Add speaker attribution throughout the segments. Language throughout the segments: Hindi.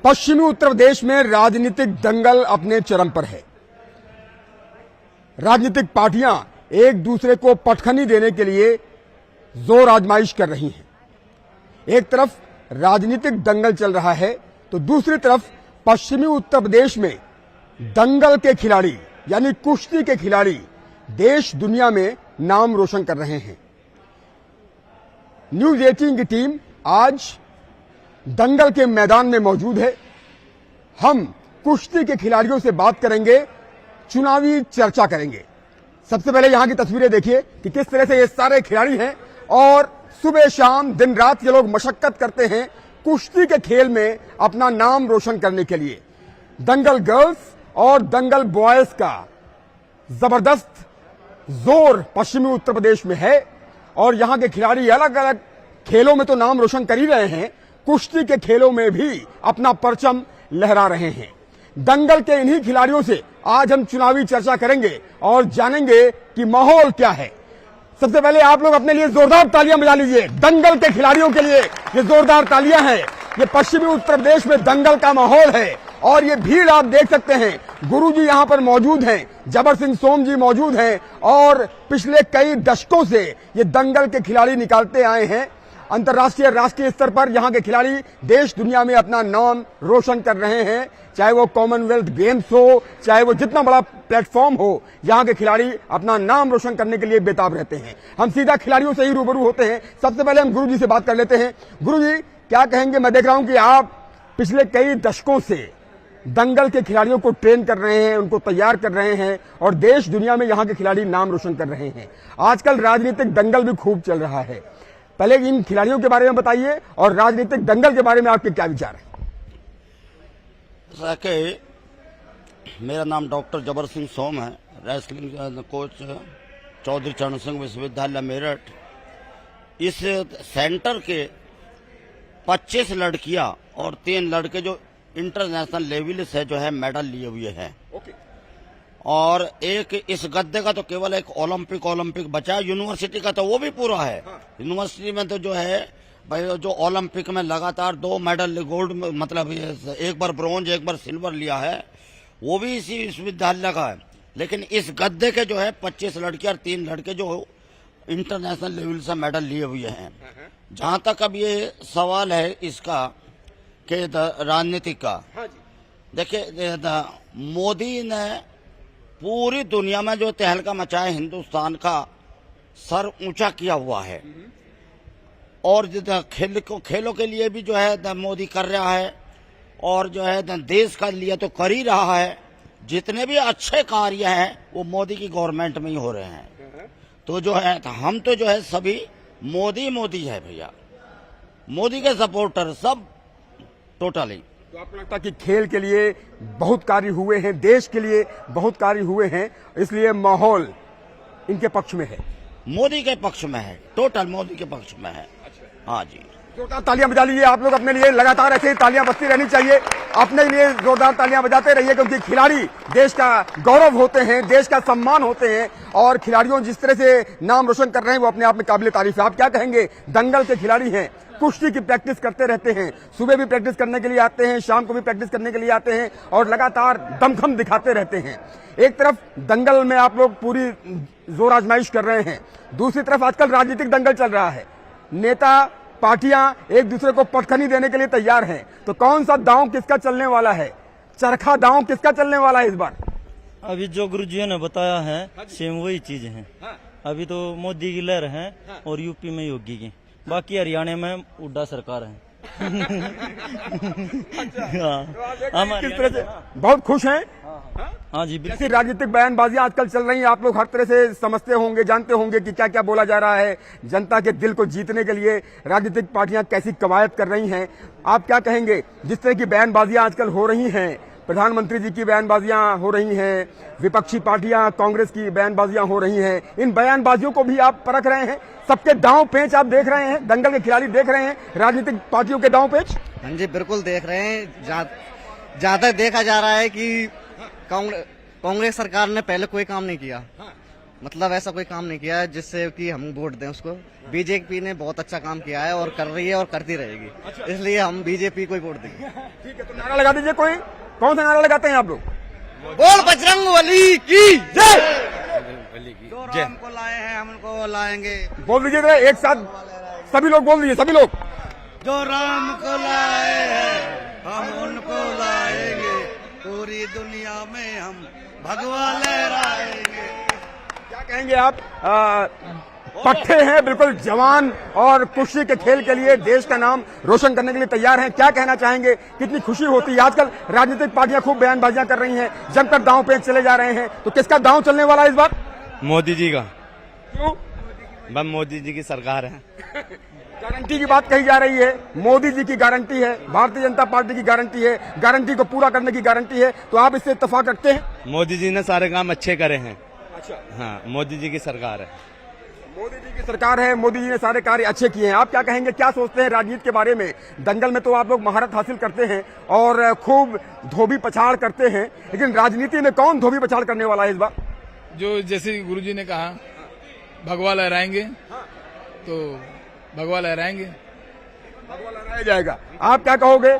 Speaker 1: पश्चिमी उत्तर प्रदेश में राजनीतिक दंगल अपने चरम पर है। राजनीतिक पार्टियां एक दूसरे को पटखनी देने के लिए जोर आजमाइश कर रही हैं। एक तरफ राजनीतिक दंगल चल रहा है तो दूसरी तरफ पश्चिमी उत्तर प्रदेश में दंगल के खिलाड़ी यानी कुश्ती के खिलाड़ी देश दुनिया में नाम रोशन कर रहे हैं। न्यूज 18 की टीम आज दंगल के मैदान में मौजूद है। हम कुश्ती के खिलाड़ियों से बात करेंगे, चुनावी चर्चा करेंगे। सबसे पहले यहां की तस्वीरें देखिए कि किस तरह से ये सारे खिलाड़ी हैं और सुबह शाम दिन रात ये लोग मशक्कत करते हैं कुश्ती के खेल में अपना नाम रोशन करने के लिए। दंगल गर्ल्स और दंगल बॉयज का जबरदस्त जोर पश्चिमी उत्तर प्रदेश में है और यहां के खिलाड़ी अलग अलग खेलों में तो नाम रोशन कर ही रहे हैं, कुश्ती के खेलों में भी अपना परचम लहरा रहे हैं। दंगल के इन्हीं खिलाड़ियों से आज हम चुनावी चर्चा करेंगे और जानेंगे कि माहौल क्या है। सबसे पहले आप लोग अपने लिए जोरदार तालियां बजा लीजिए। दंगल के खिलाड़ियों के लिए ये जोरदार तालियां हैं। ये पश्चिमी उत्तर प्रदेश में दंगल का माहौल है और ये भीड़ आप देख सकते हैं। गुरुजी यहां पर मौजूद हैं, जबर सिंह सोम जी मौजूद हैं और पिछले कई दशकों से ये दंगल के खिलाड़ी निकालते आए हैं। अंतर्राष्ट्रीय राष्ट्रीय स्तर पर यहां के खिलाड़ी देश दुनिया में अपना नाम रोशन कर रहे हैं। चाहे वो कॉमनवेल्थ गेम्स हो, चाहे वो जितना बड़ा प्लेटफॉर्म हो, यहां के खिलाड़ी अपना नाम रोशन करने के लिए बेताब रहते हैं। हम सीधा खिलाड़ियों से ही रूबरू होते हैं। सबसे पहले हम गुरुजी से बात कर लेते हैं। गुरुजी क्या कहेंगे? मैं देख रहा हूं कि आप पिछले कई दशकों से दंगल के खिलाड़ियों को ट्रेन कर रहे हैं, उनको तैयार कर रहे हैं और देश दुनिया में यहां के खिलाड़ी नाम रोशन कर रहे हैं। आजकल राजनीतिक दंगल भी खूब चल रहा है। पहले इन खिलाड़ियों के बारे में बताइए और राजनीतिक दंगल के बारे में आपके क्या विचार है?
Speaker 2: मेरा नाम डॉक्टर जबर सिंह सोम है, रेसलिंग कोच चौधरी चरण सिंह विश्वविद्यालय मेरठ। इस सेंटर के 25 लड़कियां और 3 लड़के जो इंटरनेशनल लेवल से जो है मेडल लिए हुए हैं। और एक इस गद्दे का तो केवल एक ओलंपिक बचा है। यूनिवर्सिटी का तो वो भी पूरा है। यूनिवर्सिटी में तो जो है भाई जो ओलंपिक में लगातार 2 मेडल गोल्ड मतलब एक बार ब्रोंज एक बार सिल्वर लिया है, वो भी इसी विश्वविद्यालय का है। लेकिन इस गद्दे के जो है 25 लड़कियां और 3 लड़के जो इंटरनेशनल लेवल से मेडल लिए हुए हैं। जहां तक अब ये सवाल है इसका कि राजनीति का, देखिए मोदी ने पूरी दुनिया में जो तहलका मचाया, हिंदुस्तान का सर ऊंचा किया हुआ है और खेलों के लिए भी जो है मोदी कर रहा है और जो है देश का लिए तो कर ही रहा है। जितने भी अच्छे कार्य हैं वो मोदी की गवर्नमेंट में ही हो रहे हैं। तो जो है हम तो जो है सभी मोदी है भैया, मोदी के सपोर्टर सब टोटली।
Speaker 1: तो आपको लगता है कि खेल के लिए बहुत कार्य हुए हैं, देश के लिए बहुत कार्य हुए हैं, इसलिए माहौल इनके पक्ष में है,
Speaker 2: मोदी के पक्ष में है, टोटल मोदी के पक्ष में है। हाँ जी,
Speaker 1: जोरदार तालियां बजा लीजिए आप लोग अपने लिए। लगातार ऐसे ही तालियां बजती रहनी चाहिए। अपने लिए जोरदार तालियां बजाते रहिए क्योंकि खिलाड़ी देश का गौरव होते हैं, देश का सम्मान होते हैं और खिलाड़ियों जिस तरह से नाम रोशन कर रहे हैं वो अपने आप में काबिल तारीफ है। आप क्या कहेंगे? दंगल के खिलाड़ी हैं, कुश्ती की प्रैक्टिस करते रहते हैं, सुबह भी प्रैक्टिस करने के लिए आते हैं, शाम को भी प्रैक्टिस करने के लिए आते हैं और लगातार दमखम दिखाते रहते हैं। एक तरफ दंगल में आप लोग पूरी जोर आजमाइश कर रहे हैं, दूसरी तरफ आजकल राजनीतिक दंगल चल रहा है। नेता पार्टियां एक दूसरे को पटखनी देने के लिए तैयार हैं। तो कौन सा दांव किसका चलने वाला है? चरखा दांव किसका चलने वाला है इस बार?
Speaker 3: अभी जो गुरुजी ने बताया है सेम वही चीज है। अभी तो मोदी की लहर है और यूपी में योगी की, बाकी हरियाणा में हुड्डा सरकार है।
Speaker 1: हम किस तरह से बहुत खुश हैं।
Speaker 3: हाँ जी,
Speaker 1: ऐसी राजनीतिक बयानबाजियां आजकल चल रही हैं, आप लोग हर तरह से समझते होंगे, जानते होंगे कि क्या क्या बोला जा रहा है। जनता के दिल को जीतने के लिए राजनीतिक पार्टियां कैसी कवायद कर रही हैं। आप क्या कहेंगे जिस तरह की बयानबाजियां आजकल हो रही हैं? प्रधानमंत्री जी की बयानबाजियां हो रही हैं, विपक्षी पार्टियां कांग्रेस की बयानबाजियां हो रही हैं, इन बयानबाजियों को भी आप परख रहे हैं? सबके दांव पेच आप देख रहे हैं, दंगल के खिलाड़ी देख रहे हैं राजनीतिक पार्टियों के दांव पेच?
Speaker 4: हाँ जी, बिल्कुल देख रहे हैं। ज्यादा देखा जा रहा है कि कांग्रेस सरकार ने पहले कोई काम नहीं किया मतलब ऐसा कोई काम नहीं किया है जिससे कि हम वोट दें उसको। बीजेपी ने बहुत अच्छा काम किया है और कर रही है और करती रहेगी, इसलिए हम बीजेपी को ही वोट देंगे।
Speaker 1: ठीक है, तो नारा लगा दीजिए कोई। कौन सा नारा लगाते हैं आप लोग?
Speaker 4: बोल बजरंगबली की
Speaker 1: जय।
Speaker 4: जो राम को लाए हैं हम उनको लाएंगे।
Speaker 1: बोल दीजिए जरा एक साथ, सभी लोग बोल दीजिए, सभी लोग।
Speaker 4: जो राम को लाए हैं हम उनको लाएंगे, पूरी दुनिया में हम भगवा लहराएंगे।
Speaker 1: क्या कहेंगे आप? पट्टे हैं बिल्कुल जवान और कुश्ती के खेल के लिए देश का नाम रोशन करने के लिए तैयार हैं। क्या कहना चाहेंगे? कितनी खुशी होती है? आजकल राजनीतिक पार्टियां खूब बयानबाजियां कर रही हैं, जमकर दांव पे चले जा रहे हैं, तो किसका दांव चलने वाला है इस बार?
Speaker 5: मोदी जी का।
Speaker 1: क्यों?
Speaker 5: बस मोदी जी की सरकार है।
Speaker 1: गारंटी की बात कही जा रही है, मोदी जी की गारंटी है, भारतीय जनता पार्टी की गारंटी है, गारंटी को पूरा करने की गारंटी है, तो आप इससे इत्तेफाक रखते हैं?
Speaker 5: मोदी जी ने सारे काम अच्छे करे हैं।
Speaker 1: अच्छा,
Speaker 5: हाँ, मोदी जी की सरकार है।
Speaker 1: मोदी जी की सरकार है, मोदी जी ने सारे कार्य अच्छे किए हैं। आप क्या कहेंगे, क्या सोचते हैं राजनीति के बारे में? दंगल में तो आप लोग महारत हासिल करते हैं और खूब धोबी पछाड़ करते हैं, लेकिन राजनीति में कौन धोबी पछाड़ करने वाला है इस बार?
Speaker 6: जो जैसे गुरुजी ने कहा भगवा लहराएंगे, तो भगवा लहराएंगे।
Speaker 1: भगवा लहराया जाएगा। आप क्या कहोगे?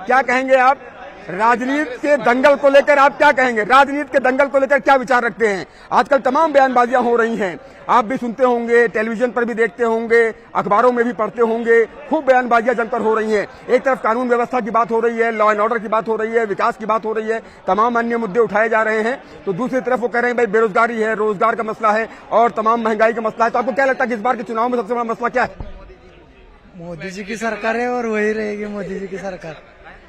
Speaker 1: क्या कहेंगे आप? राजनीति के दंगल को लेकर आप क्या कहेंगे? राजनीति के दंगल को लेकर क्या विचार रखते हैं? आजकल तमाम बयानबाजियां हो रही हैं, आप भी सुनते होंगे, टेलीविजन पर भी देखते होंगे, अखबारों में भी पढ़ते होंगे, खूब बयानबाजियां जमकर हो रही हैं। एक तरफ कानून व्यवस्था की बात हो रही है, लॉ एंड ऑर्डर की बात हो रही है, विकास की बात हो रही है, तमाम अन्य मुद्दे उठाए जा रहे हैं, तो दूसरी तरफ वो कह रहे हैं भाई बेरोजगारी है, रोजगार का मसला है और तमाम महंगाई का मसला है। तो आपको क्या लगता है कि इस बार के चुनाव में सबसे बड़ा मसला क्या है?
Speaker 7: मोदी जी की सरकार है और वही रहेगी मोदी जी की सरकार।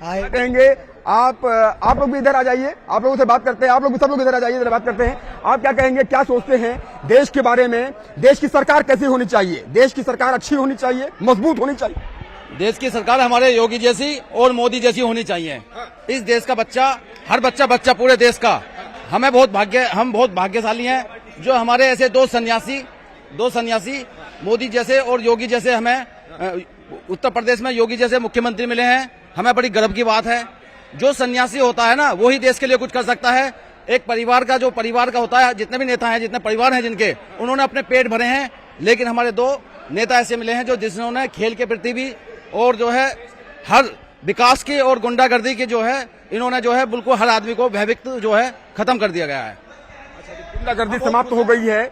Speaker 7: आए
Speaker 1: कहेंगे आप लोग भी इधर आ जाइए, आप लोगों से बात करते हैं, आप लोग सब लोग इधर आ जाइए, इधर बात करते हैं। आप क्या कहेंगे, क्या सोचते हैं देश के बारे में? देश की सरकार कैसी होनी चाहिए? देश की सरकार अच्छी होनी चाहिए, मजबूत होनी चाहिए?
Speaker 8: देश की सरकार हमारे योगी जैसी और मोदी जैसी होनी चाहिए। इस देश का बच्चा, हर बच्चा पूरे देश का, हम बहुत भाग्यशाली हैं जो हमारे ऐसे दो सन्यासी मोदी जैसे और योगी जैसे हमें उत्तर प्रदेश में योगी जैसे मुख्यमंत्री मिले हैं। हमें बड़ी गर्व की बात है। जो सन्यासी होता है ना, वही देश के लिए कुछ कर सकता है। एक परिवार का होता है, जितने भी नेता हैं, जितने परिवार हैं जिनके, उन्होंने अपने पेट भरे हैं, लेकिन हमारे दो नेता ऐसे मिले हैं जो जिन्होंने खेल के प्रति भी और जो है हर विकास की और गुंडागर्दी की जो है, इन्होंने जो है बिल्कुल हर आदमी को भयभीत जो है खत्म कर दिया गया है।
Speaker 1: गुंडागर्दी समाप्त हो गई है,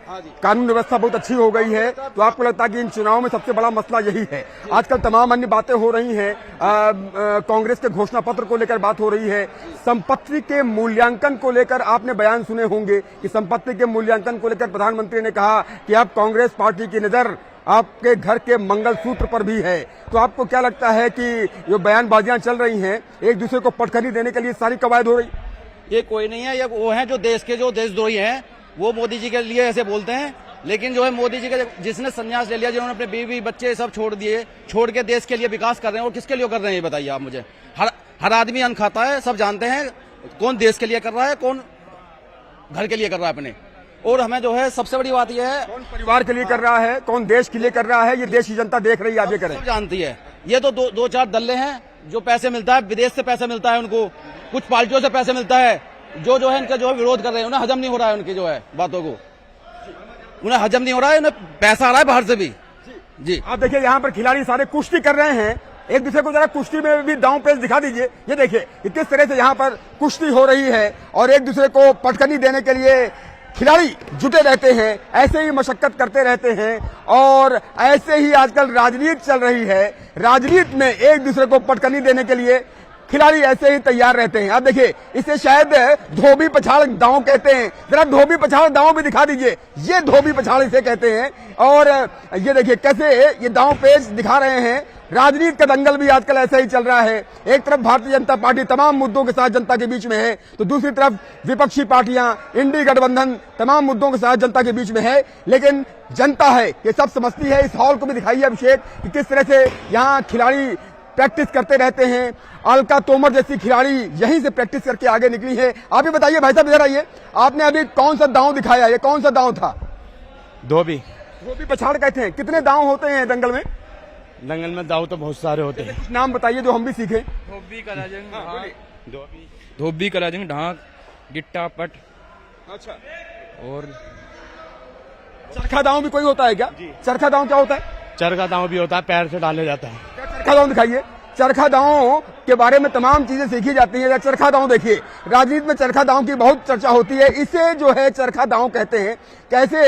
Speaker 1: कानून व्यवस्था बहुत अच्छी हो गई है, तो आपको लगता है कि इन चुनावों में सबसे बड़ा मसला यही है? आजकल तमाम अन्य बातें हो रही हैं, कांग्रेस के घोषणा पत्र को लेकर बात हो रही है, संपत्ति के मूल्यांकन को लेकर आपने बयान सुने होंगे कि संपत्ति के मूल्यांकन को लेकर प्रधानमंत्री ने कहा कि अब कांग्रेस पार्टी की नजर आपके घर के मंगलसूत्र पर भी है। तो आपको क्या लगता है कि जो बयानबाजियां चल रही हैं, एक दूसरे को पटखनी देने के लिए सारी कवायद हो रही?
Speaker 8: ये कोई नहीं है, ये वो हैं जो देशद्रोही हैं, वो मोदी जी के लिए ऐसे बोलते हैं। लेकिन जो है मोदी जी के जिसने संन्यास ले लिया, जिन्होंने अपने बीवी बच्चे सब छोड़ के देश के लिए विकास कर रहे हैं, और किसके लिए कर रहे हैं ये बताइए आप मुझे। हर आदमी अन्न खाता है, सब जानते हैं कौन देश के लिए कर रहा है, कौन घर के लिए कर रहा है अपने। और हमें जो है सबसे बड़ी बात यह है,
Speaker 1: कौन परिवार के लिए कर रहा है, कौन देश के लिए कर रहा है, ये देश की जनता देख रही है। आप ये करें,
Speaker 8: सब जानती है। ये तो दो चार दल्ले हैं जो पैसे मिलता है, विदेश से पैसा मिलता है उनको, कुछ पार्टियों से पैसे मिलता है, जो है इनका जो है विरोध कर रहे हैं, उन्हें हजम नहीं हो रहा है उनकी जो है बातों को, उन्हें हजम नहीं हो रहा है, उन्हें पैसा आ रहा है बाहर से भी। जी
Speaker 1: आप देखिए यहाँ पर खिलाड़ी सारे कुश्ती कर रहे हैं, एक दूसरे को जरा कुश्ती में भी दांव पेच दिखा दीजिए। ये देखिए कि किस तरह से यहाँ पर कुश्ती हो रही है और एक दूसरे को पटकनी देने के लिए खिलाड़ी जुटे रहते हैं, ऐसे ही मशक्कत करते रहते हैं और ऐसे ही आजकल राजनीति चल रही है। राजनीति में एक दूसरे को पटकनी देने के लिए खिलाड़ी ऐसे ही तैयार रहते हैं। आप देखिए, इसे शायद धोबी पछाड़ दांव कहते हैं, जरा धोबी पछाड़ दांव भी दिखा दीजिए। ये धोबी पछाड़ इसे कहते हैं और ये देखिए कैसे ये दांव पेच दिखा रहे हैं। राजनीति का दंगल भी आजकल ऐसा ही चल रहा है। एक तरफ भारतीय जनता पार्टी तमाम मुद्दों के साथ जनता के बीच में है, तो दूसरी तरफ विपक्षी पार्टियां, इंडी गठबंधन तमाम मुद्दों के साथ जनता के बीच में है। लेकिन जनता है ये सब समझती है। इस हॉल को भी दिखाइए अभिषेक कि किस तरह से यहाँ खिलाड़ी प्रैक्टिस करते रहते हैं। अलका तोमर जैसी खिलाड़ी यहीं से प्रैक्टिस करके आगे निकली है। आप ही बताइए भाई साहब, इधर आइए, आपने अभी कौन सा दांव दिखाया? ये कौन सा दांव था?
Speaker 5: धोबी
Speaker 1: पछाड़ कहते हैं। कितने दांव होते हैं दंगल में?
Speaker 5: दंगल में दाव तो बहुत सारे होते हैं।
Speaker 1: कुछ नाम बताइए जो हम भी सीखें।
Speaker 6: धोबी, कलाजंग, ढाक, गिट्टा, पट।
Speaker 1: अच्छा,
Speaker 5: और
Speaker 1: चरखा दांव भी कोई होता है क्या? चरखा दांव क्या होता है?
Speaker 5: चरखा दांव भी होता है, पैर से डाले जाता है।
Speaker 1: चरखा दांव दिखाइए। चरखा दांव के बारे में तमाम चीजें सीखी जाती हैं। चरखा दांव देखिए, राजनीति में चरखा दांव की बहुत चर्चा होती है। इसे जो है चरखा दांव कहते हैं। कैसे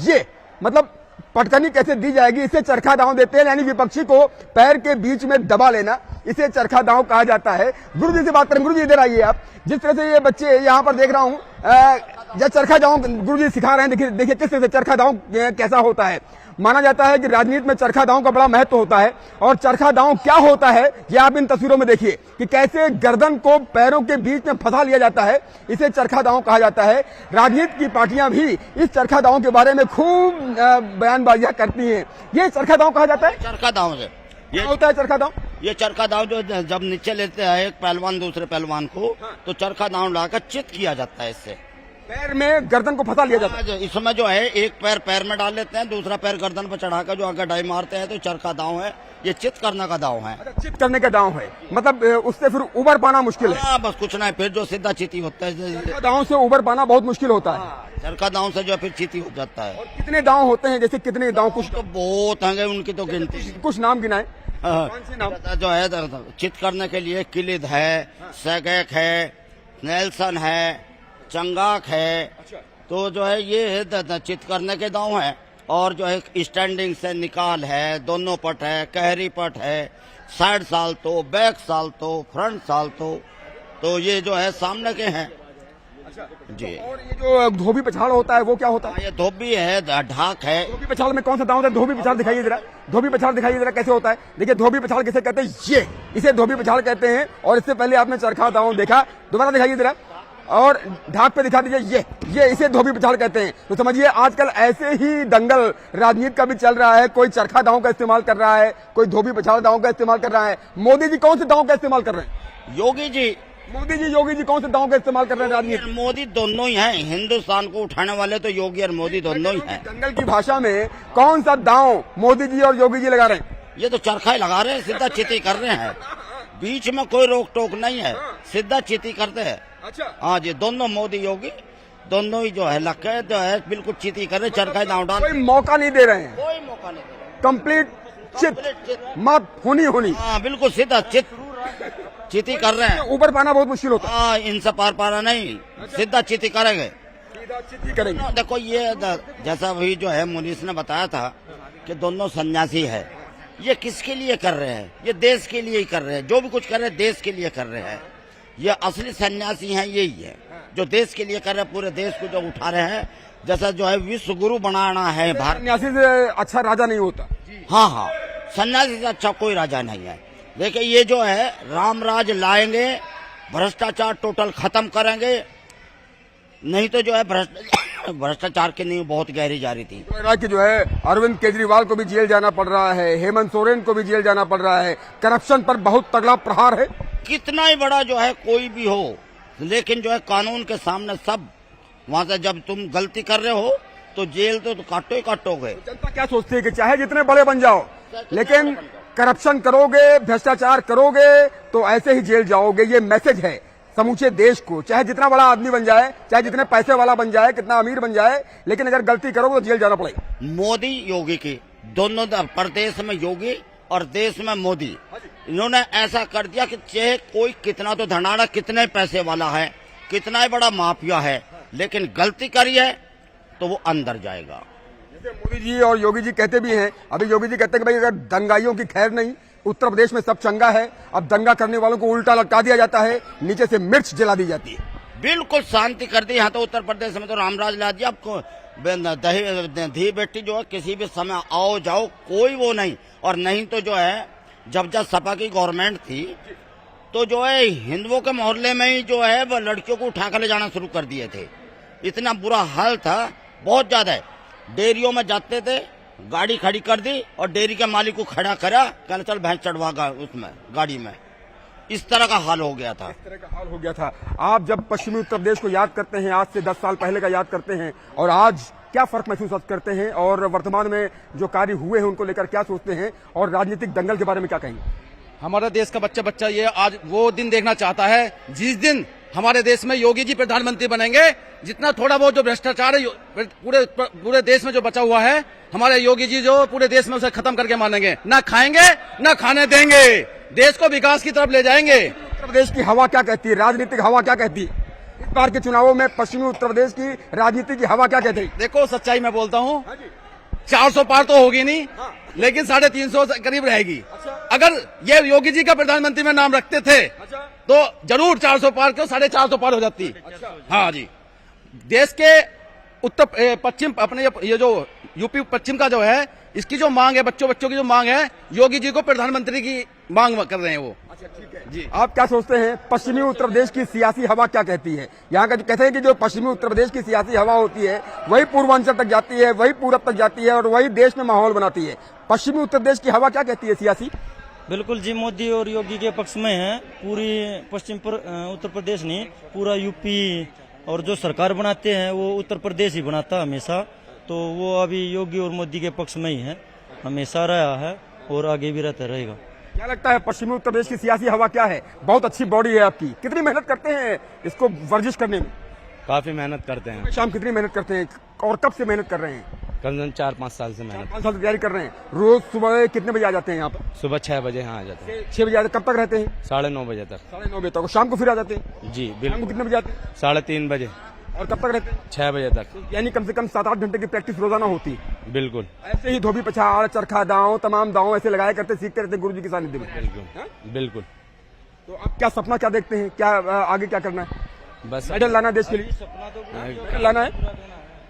Speaker 1: ये मतलब पटकनी कैसे दी जाएगी, इसे चरखा दांव देते हैं। यानी विपक्षी को पैर के बीच में दबा लेना, इसे चरखा दांव कहा जाता है। गुरु जी से बात करें। गुरु जी इधर आइए आप। जिस तरह से ये बच्चे यहाँ पर देख रहा हूँ, जब चरखा दांव गुरु जी सिखा रहे हैं, देखिए देखिए किस तरह से चरखा दांव कैसा होता है। माना जाता है कि राजनीति में चरखा दांव का बड़ा महत्व होता है। और चरखा दांव क्या होता है ये आप इन तस्वीरों में देखिए कि कैसे गर्दन को पैरों के बीच में फंसा लिया जाता है, इसे चरखा दांव कहा जाता है। राजनीति की पार्टियां भी इस चरखा दांव के बारे में खूब बयानबाजियां करती हैं। ये चरखा दांव कहा जाता है।
Speaker 2: चरखा दांव से
Speaker 1: ये होता है चरखा दांव।
Speaker 2: ये चरखा दांव जो जब नीचे लेते हैं एक पहलवान दूसरे पहलवान को, तो चरखा दांव लाकर चित किया जाता है। इससे
Speaker 1: पैर में गर्दन को फंसा लिया जाता है।
Speaker 2: इसमें जो है एक पैर में डाल लेते हैं, दूसरा पैर गर्दन पर चढ़ाकर जो अगर डाई मारते हैं तो चरखा दांव है। ये चित करने का दांव है।
Speaker 1: चित करने का दांव है, मतलब उससे फिर उबर पाना मुश्किल है।
Speaker 2: हाँ, बस कुछ नहीं, फिर जो सीधा चीती होता है।
Speaker 1: चरखा दांव से उबर पाना बहुत मुश्किल होता है।
Speaker 2: चरखा दांव से जो फिर चीती हो जाता है।
Speaker 1: और कितने दांव होते हैं? जैसे कितने दांव? कुछ
Speaker 2: तो बहुत हैं, उनकी तो गिनती।
Speaker 1: कुछ नाम गिनाए।
Speaker 2: कौन से नाम? जो है चित करने के लिए किलिद है, सैगैक है, नेल्सन है, चंगाक है। तो जो है ये चित करने के दांव है। और जो है स्टैंडिंग से निकाल है, दोनों पट है, कहरी पट है, साइड साल्तो, बैक साल्तो, फ्रंट साल्तो। तो ये जो है सामने के हैं जी।
Speaker 1: और ये जो धोबी पछाड़ होता है वो क्या होता है?
Speaker 2: ये धोबी है, ढाक है।
Speaker 1: धोबी पछाड़ में कौन सा दांव होता है? धोबी पछाड़ दिखाइए जरा। धोबी पछाड़ दिखाइए जरा कैसे होता है। देखिए धोबी पछाड़ किसे कहते हैं? ये इसे धोबी पछाड़ कहते हैं। और इससे पहले आपने चरखा दांव देखा, दोबारा दिखाइए जरा। और ढाक पे दिखा दीजिए, ये इसे धोबी पछाड़ कहते हैं। तो समझिए आजकल ऐसे ही दंगल राजनीति का भी चल रहा है। कोई चरखा दांव का इस्तेमाल कर रहा है, कोई धोबी पछाड़ दांव का इस्तेमाल कर रहा है। मोदी जी कौन से दांव का इस्तेमाल कर रहे हैं?
Speaker 2: योगी जी
Speaker 1: कौन से दांव का इस्तेमाल कर रहे हैं राजनीति?
Speaker 2: मोदी दोनों ही हैं। हिंदुस्तान को उठाने वाले तो योगी और मोदी दोनों ही हैं।
Speaker 1: दंगल की भाषा में कौन सा दांव मोदी जी और योगी जी लगा रहे हैं?
Speaker 2: ये तो चरखा ही लगा रहे हैं, सीधा चिती कर रहे हैं। बीच में कोई रोक टोक नहीं है, सीधा चिती करते हैं।
Speaker 1: अच्छा,
Speaker 2: हाँ जी, दोनों मोदी योगी दोनों ही जो है लगे जो है बिल्कुल चिती कर रहे, चरखा दांव डाल।
Speaker 1: कोई मौका नहीं दे रहे हैं।
Speaker 2: कोई मौका नहीं दे रहे।
Speaker 1: कंप्लीट चित मत होनी।
Speaker 2: हाँ बिल्कुल सीधा चिती कर रहे हैं।
Speaker 1: ऊपर पाना बहुत मुश्किल होता है।
Speaker 2: हाँ, इनसे पार पाना नहीं, सीधा चिती करेंगे।
Speaker 1: सीधा चित करेंगे।
Speaker 2: देखो ये जैसा वही जो है मुनीस ने बताया था कि दोनों सन्यासी है। ये किसके लिए कर रहे हैं? ये देश के लिए ही कर रहे हैं। जो भी कुछ कर रहे हैं देश के लिए कर रहे हैं। ये असली सन्यासी हैं, यही है जो देश के लिए कर रहे हैं, पूरे देश को जो उठा रहे हैं। जैसा जो है विश्व गुरु बनाना है भारत।
Speaker 1: सन्यासी से अच्छा राजा नहीं होता।
Speaker 2: हाँ, सन्यासी से अच्छा कोई राजा नहीं है। देखिए ये जो है राम राज लाएंगे, भ्रष्टाचार टोटल खत्म करेंगे। नहीं तो जो है भ्रष्टाचार की नींव बहुत गहरी जा रही थी।
Speaker 1: कि जो है अरविंद केजरीवाल को भी जेल जाना पड़ रहा है, हेमंत सोरेन को भी जेल जाना पड़ रहा है। करप्शन पर बहुत तगड़ा प्रहार है।
Speaker 2: कितना ही बड़ा जो है कोई भी हो, लेकिन जो है कानून के सामने सब। वहां से जब तुम गलती कर रहे हो तो जेल तो काटो ही काटोगे।
Speaker 1: जनता क्या सोचती है कि चाहे जितने बड़े बन जाओ, लेकिन करप्शन करोगे, भ्रष्टाचार करोगे तो ऐसे ही जेल जाओगे। ये मैसेज है समूचे देश को। चाहे जितना बड़ा आदमी बन जाए, चाहे जितने पैसे वाला बन जाए, कितना अमीर बन जाए, लेकिन अगर गलती करोगे तो जेल जाना पड़ेगा।
Speaker 2: मोदी योगी की दोनों प्रदेश में योगी और देश में मोदी, इन्होंने ऐसा कर दिया कि चाहे कोई कितना तो धनाड़ा, कितने पैसे वाला है, कितना ही बड़ा माफिया है, लेकिन गलती करी है तो वो अंदर जाएगा।
Speaker 1: जैसे मोदी जी और योगी जी कहते भी हैं, अभी योगी जी कहते हैं कि भाई अगर दंगाइयों की खैर नहीं, उत्तर प्रदेश में सब चंगा है। अब दंगा करने वालों को उल्टा लटका दिया जाता है, नीचे से मिर्च जला दी जाती है।
Speaker 2: बिल्कुल शांति कर दी। यहाँ तो उत्तर प्रदेश में तो रामराज ला दिया। आपको धी बेटी जो है किसी भी समय आओ जाओ, कोई वो नहीं। और नहीं तो जो है जब सपा की गवर्नमेंट थी तो जो है हिंदुओं के मोहल्ले में ही जो है वो लड़कियों को उठा कर ले जाना शुरू कर दिए थे। इतना बुरा हाल था, बहुत ज्यादा। डेयरियों में जाते थे, गाड़ी खड़ी कर दी और डेयरी के मालिक को खड़ा करा, कहना चल भैंस चढ़वा उसमें गाड़ी में। इस तरह का हाल हो गया था।
Speaker 1: इस तरह का हाल हो गया था। आप जब पश्चिमी उत्तर प्रदेश को याद करते हैं, आज से 10 साल पहले का याद करते हैं, और आज क्या फर्क महसूस करते हैं, और वर्तमान में जो कार्य हुए हैं उनको लेकर क्या सोचते हैं, और राजनीतिक दंगल के बारे में क्या कहेंगे?
Speaker 8: हमारा देश का बच्चा ये आज वो दिन देखना चाहता है जिस दिन हमारे देश में योगी जी प्रधानमंत्री बनेंगे। जितना थोड़ा बहुत जो भ्रष्टाचार है पूरे देश में जो बचा हुआ है, हमारे योगी जी जो पूरे देश में उसे खत्म करके मानेंगे। ना खाएंगे ना खाने देंगे, देश को विकास की तरफ ले जाएंगे।
Speaker 1: उत्तर प्रदेश की हवा क्या कहती है, राजनीतिक हवा क्या कहती है? इस बार के चुनावों में पश्चिमी उत्तर प्रदेश की राजनीति की हवा क्या कहती है?
Speaker 8: देखो सच्चाई में बोलता हूँ, 400 पार तो होगी नहीं, लेकिन 350 करीब रहेगी। अगर ये योगी जी का प्रधानमंत्री में नाम रखते थे तो जरूर 400 पार क्यों 450 पार हो जाती। हाँ जी, देश के उत्तर पश्चिम अपने ये जो यूपी पश्चिम का जो है, इसकी जो मांग है, बच्चों की जो मांग है, योगी जी को प्रधानमंत्री की मांग कर रहे हैं वो।
Speaker 1: जी, आप क्या सोचते हैं पश्चिमी उत्तर प्रदेश की सियासी हवा क्या कहती है? यहाँ का कहते हैं कि जो पश्चिमी उत्तर प्रदेश की सियासी हवा होती है वही पूर्वांचल तक जाती है, वही पूरब तक जाती है और वही देश में माहौल बनाती है। पश्चिमी उत्तर प्रदेश की हवा क्या कहती है सियासी?
Speaker 3: बिल्कुल जी, मोदी और योगी के पक्ष में है। पूरी उत्तर प्रदेश नहीं, पूरा यूपी और जो सरकार बनाते हैं वो उत्तर प्रदेश ही बनाता है हमेशा। तो वो अभी योगी और मोदी के पक्ष में ही है, हमेशा रहा है और आगे भी रहता रहेगा।
Speaker 1: क्या लगता है पश्चिमी उत्तर प्रदेश की सियासी हवा क्या है? बहुत अच्छी बॉडी है आपकी, कितनी मेहनत करते हैं इसको वर्जिश करने में?
Speaker 5: काफी मेहनत करते हैं।
Speaker 1: शाम कितनी मेहनत करते हैं और कब से मेहनत कर रहे हैं?
Speaker 5: करीबन 4-5 साल से मेहनत।
Speaker 1: 5 साल से तैयारी कर रहे हैं। रोज सुबह कितने बजे आ जाते हैं यहाँ पर?
Speaker 5: सुबह 6 बजे यहाँ आ जाते हैं।
Speaker 1: 6 बजे आते, कब तक रहते हैं?
Speaker 5: 9:30 बजे तक।
Speaker 1: 9:30 बजे तक। शाम को फिर आ जाते हैं?
Speaker 5: जी
Speaker 1: शाम को
Speaker 5: बिल्कुल।
Speaker 1: कितने बजे आते हैं?
Speaker 5: 3:30 बजे
Speaker 1: और कब तक रहते हैं?
Speaker 5: 6 बजे तक।
Speaker 1: यानी कम से कम 7-8 घंटे की प्रैक्टिस रोजाना होती है।
Speaker 5: बिल्कुल
Speaker 1: ऐसे ही धोबी पछाड़, चरखा दांव, तमाम दांव ऐसे लगाया करते, सीखते रहते गुरु जी के सानिध्य में।
Speaker 5: बिल्कुल बिल्कुल।
Speaker 1: तो अब क्या सपना क्या देखते हैं, क्या आगे क्या करना है?
Speaker 5: बस
Speaker 1: मेडल लाना है देश के लिए? मेडल लाना है,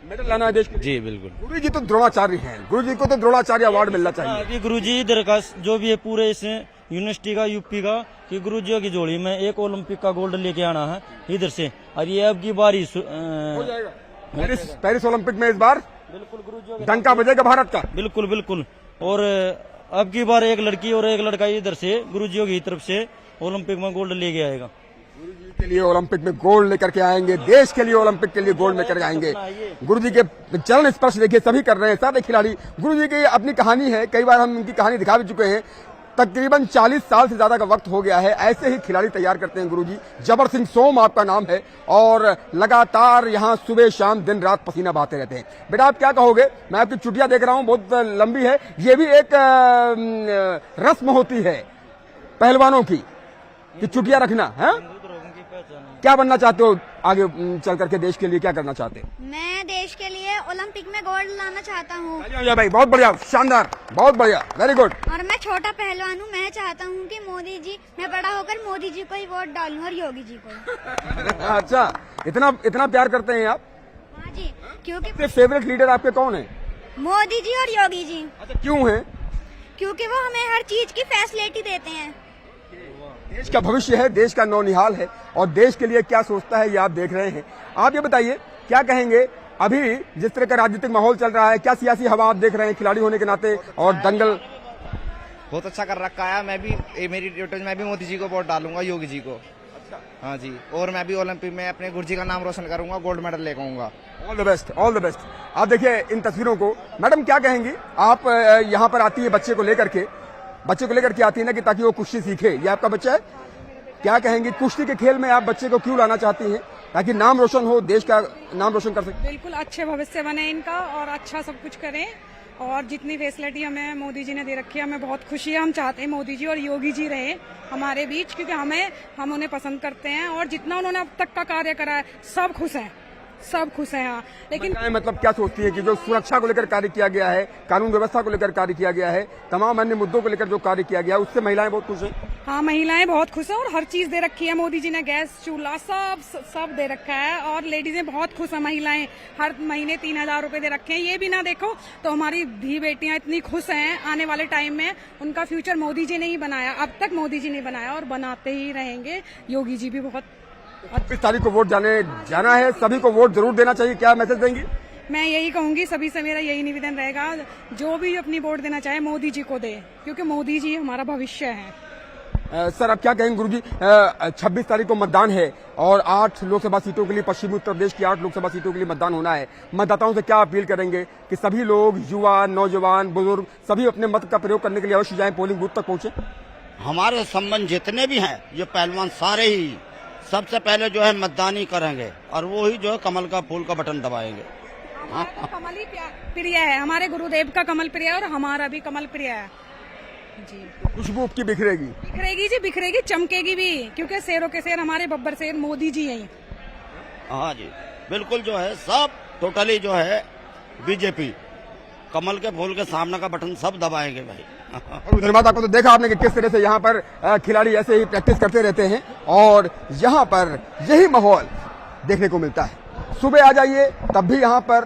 Speaker 1: मेडल लाना है देश के लिए।
Speaker 5: जी बिल्कुल।
Speaker 1: गुरु जी तो द्रोणाचार्य हैं, गुरु जी को तो द्रोणाचार्य अवार्ड मिलना चाहिए।
Speaker 3: अभी गुरुजी इधर का जो भी है पूरे इस यूनिवर्सिटी का, यूपी का, कि गुरुजियों की जोड़ी में एक ओलंपिक का गोल्ड लेके आना है इधर से। और ये अब की बारी
Speaker 1: हो जाएगा पेरिस ओलंपिक में इस बार
Speaker 3: बिल्कुल गुरुजियों
Speaker 1: डंका बजेगा भारत का।
Speaker 3: बिल्कुल बिल्कुल। और अब की बार एक लड़की और एक लड़का इधर से गुरुजियों की तरफ से ओलंपिक में गोल्ड लेके आएगा।
Speaker 1: गुरु जी के लिए ओलंपिक में गोल्ड लेकर के आएंगे, देश के लिए ओलंपिक के लिए गोल्ड लेकर आएंगे। गुरु जी के चरण स्पर्श देखिए सभी कर रहे हैं, सारे खिलाड़ी। गुरु जी की अपनी कहानी है, कई बार हम उनकी कहानी दिखा भी चुके हैं। तकरीबन 40 साल से ज्यादा का वक्त हो गया है, ऐसे ही खिलाड़ी तैयार करते हैं गुरु जी। जबर सिंह सोम आपका नाम है और लगातार यहाँ सुबह शाम दिन रात पसीना बहाते रहते हैं। बेटा आप क्या कहोगे? मैं आपकी चुटिया देख रहा हूँ, बहुत लंबी है। ये भी एक रस्म होती है पहलवानों की कि चुटिया रखना है। क्या बनना चाहते हो आगे चल करके, देश के लिए क्या करना चाहते हो?
Speaker 9: मैं देश के लिए ओलंपिक में गोल्ड लाना चाहता हूँ।
Speaker 1: भाई बहुत बढ़िया, शानदार, बहुत बढ़िया, वेरी गुड।
Speaker 9: और मैं छोटा पहलवान हूँ, मैं चाहता हूँ कि मोदी जी, मैं बड़ा होकर मोदी जी को ही वोट डालूं और योगी जी को।
Speaker 1: अच्छा, इतना प्यार करते हैं आप?
Speaker 9: हाँ जी, क्योंकि
Speaker 1: फेवरेट लीडर आपके कौन है?
Speaker 9: मोदी जी और योगी जी।
Speaker 1: अच्छा, क्यों है?
Speaker 9: क्योंकि वो हमें हर चीज की फैसिलिटी देते हैं।
Speaker 1: देश का भविष्य है, देश का नौनिहाल है और देश के लिए क्या सोचता है ये आप देख रहे हैं। आप ये बताइए क्या कहेंगे, अभी जिस तरह का राजनीतिक माहौल चल रहा है, क्या सियासी हवा आप देख रहे हैं खिलाड़ी होने के नाते? और दंगल
Speaker 10: बहुत अच्छा कर रखा है। मैं भी मेरी ड्यूटी, मैं भी मोदी जी को वोट डालूंगा, योगी जी को। हाँ जी, और मैं भी ओलंपिक में अपने गुरु जी का नाम रोशन करूंगा, गोल्ड मेडल लेकर आऊंगा।
Speaker 1: All the best, all the best. आप देखिए इन तस्वीरों को। मैडम क्या कहेंगी, आप यहाँ पर आती है बच्चे को लेकर के आती है ना, कि ताकि वो कुश्ती सीखे। ये आपका बच्चा है, क्या कहेंगी कुश्ती के खेल में आप बच्चे को क्यों लाना चाहती हैं? ताकि नाम रोशन हो, देश का नाम रोशन कर सके।
Speaker 11: बिल्कुल, अच्छे भविष्य बने इनका और अच्छा सब कुछ करें। और जितनी फैसिलिटी हमें मोदी जी ने दे रखी है, हमें बहुत खुशी है। हम चाहते हैं मोदी जी और योगी जी रहे हमारे बीच, क्योंकि हम उन्हें पसंद करते हैं और जितना उन्होंने अब तक का कार्य करा है सब खुश हैं, सब खुश हैं। हाँ, लेकिन
Speaker 1: मतलब क्या सोचती है कि जो सुरक्षा को लेकर कार्य किया गया है, कानून व्यवस्था को लेकर कार्य किया गया है, तमाम अन्य मुद्दों को लेकर जो कार्य किया गया है, उससे महिलाएं बहुत खुश हैं?
Speaker 11: हाँ, महिलाएं बहुत खुश हैं और हर चीज दे रखी है मोदी जी ने, गैस चूल्हा सब दे रखा है। और लेडीजें बहुत खुश हैं, महिलाएं हर महीने 3000 रुपए दे रखे हैं। ये भी ना देखो तो हमारी धी बेटियां इतनी खुश हैं। आने वाले टाइम में उनका फ्यूचर मोदी जी ने ही बनाया, अब तक मोदी जी ने बनाया और बनाते ही रहेंगे। योगी जी भी बहुत
Speaker 1: 26 तारीख को वोट जाना है, सभी को वोट जरूर देना चाहिए। क्या मैसेज देंगी?
Speaker 11: मैं यही कहूंगी, सभी से मेरा यही निवेदन रहेगा, जो भी अपनी वोट देना चाहे मोदी जी को दे, क्योंकि मोदी जी हमारा भविष्य है।
Speaker 1: सर आप क्या कहेंगे गुरुजी, 26 तारीख को मतदान है और 8 लोकसभा सीटों के लिए, पश्चिमी उत्तर प्रदेश की 8 लोकसभा सीटों के लिए मतदान होना है। मतदाताओं से क्या अपील करेंगे कि सभी लोग, युवा, नौजवान, बुजुर्ग, सभी अपने मत का प्रयोग करने के लिए अवश्य जाएं, पोलिंग बूथ तक पहुंचे?
Speaker 2: हमारे संबंध जितने भी हैं, ये पहलवान सबसे पहले जो है मतदान ही करेंगे और वो ही जो है कमल का फूल का बटन दबाएंगे।
Speaker 11: हमारा तो कमल ही प्रिय है, हमारे गुरुदेव का कमल प्रिय है और हमारा भी कमल प्रिय है जी।
Speaker 1: खुशबू की बिखरेगी,
Speaker 11: बिखरेगी जी, बिखरेगी, चमकेगी भी, क्योंकि शेरों के शेर हमारे बब्बर शेर मोदी जी हैं।
Speaker 2: हाँ जी, बिल्कुल जो है सब टोटली जो है बीजेपी, कमल के फूल के सामने का बटन सब दबाएंगे भाई।
Speaker 1: और धन्यवाद। आपको तो देखा आपने कि किस तरह से यहाँ पर खिलाड़ी ऐसे ही प्रैक्टिस करते रहते हैं और यहाँ पर यही माहौल देखने को मिलता है। सुबह आ जाइए तब भी यहाँ पर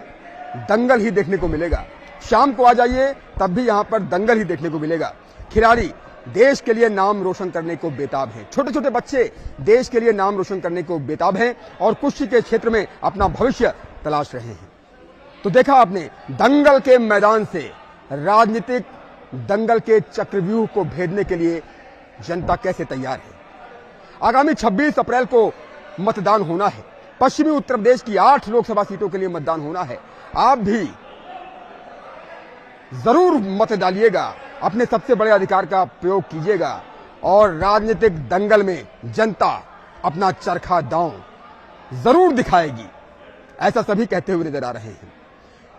Speaker 1: दंगल ही देखने को मिलेगा, शाम को आ जाइए तब भी यहाँ पर दंगल ही देखने को मिलेगा। खिलाड़ी देश के लिए नाम रोशन करने को बेताब हैं, छोटे छोटे बच्चे देश के लिए नाम रोशन करने को बेताब हैं और कुश्ती के क्षेत्र में अपना भविष्य तलाश रहे हैं। तो देखा आपने दंगल के मैदान से राजनीतिक दंगल के चक्रव्यूह को भेदने के लिए जनता कैसे तैयार है। आगामी 26 अप्रैल को मतदान होना है, पश्चिमी उत्तर प्रदेश की 8 लोकसभा सीटों के लिए मतदान होना है। आप भी जरूर मत डालिएगा, अपने सबसे बड़े अधिकार का प्रयोग कीजिएगा और राजनीतिक दंगल में जनता अपना चरखा दांव जरूर दिखाएगी, ऐसा सभी कहते हुए नजर आ रहे हैं।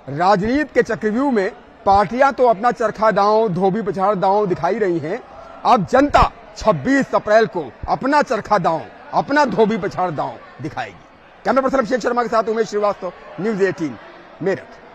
Speaker 1: राजनीति के चक्रव्यूह में पार्टियां तो अपना चरखा दांव, धोबी पछाड़ दांव दिखाई रही हैं, अब जनता 26 अप्रैल को अपना चरखा दांव, अपना धोबी पछाड़ दांव दिखाएगी। कैमरा पर्सन अभिषेक शर्मा के साथ उमेश श्रीवास्तव, न्यूज़ 18 मेरठ।